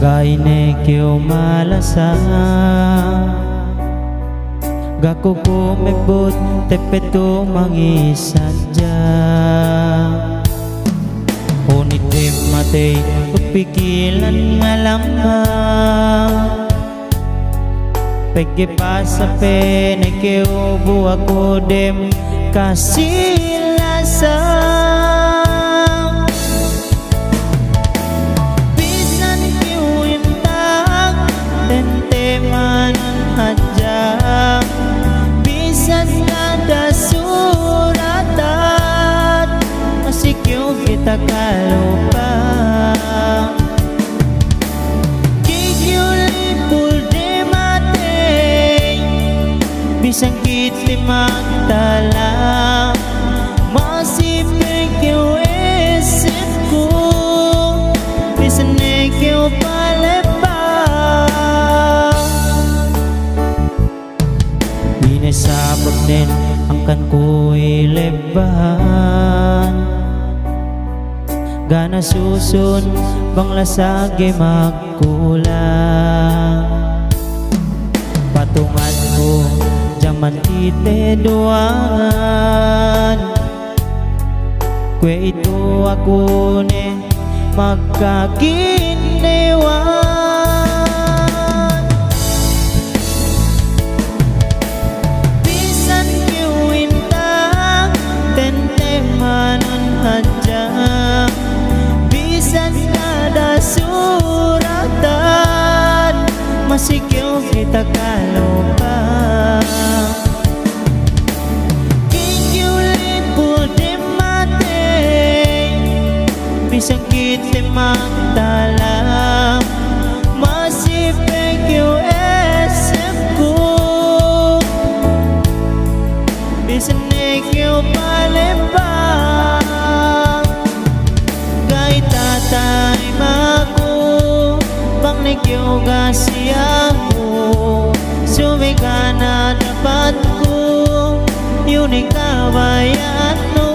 Gaine kyo malasa Gaku kumibot tepeto mangisadya Unitim matay upikilan malamang Pegi pasape nekeo buwa kodem kasilasa Bisan kiwintang tenteman hadjang Bisan kada suratan masikyo kita kalupang Bisan kiti magdala Masipig yung isip ko Bisan ikaw palibang Inesabot din ang kan ko'y lebahan Gana susun bang lasagi magkulang Patungan ko Jaman kite doangan Kwe itu aku ne magkakinewan Bisan kiwintang tentemanan hadjang Bisan kada suratan Masikyo kita kalupang Bisan kiti magdalam Masipig yung isip ko Bisan ikaw palibang Gay tatay maku Bang ikaw gasiyamu Sumiga na dapat ko Yun ikabayan mo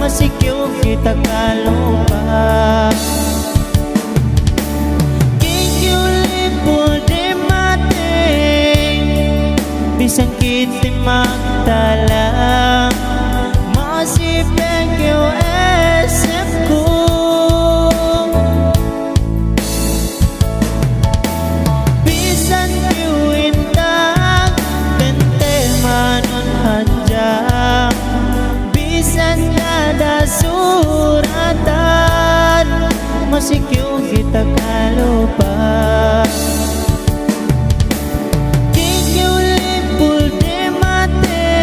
Masikyo kita kalupa Kikyulipul di mati Bisan kiti magdala Masipig yung isip ko Bisan kiwintang tentemanon hadjang Bisan kada suratan Masikyo kita kalupa Kikyulipul di mati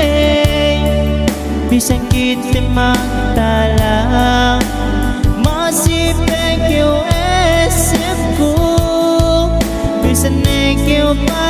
Bisan kiti magdala Masipig yung isip ko Bisan ikaw pa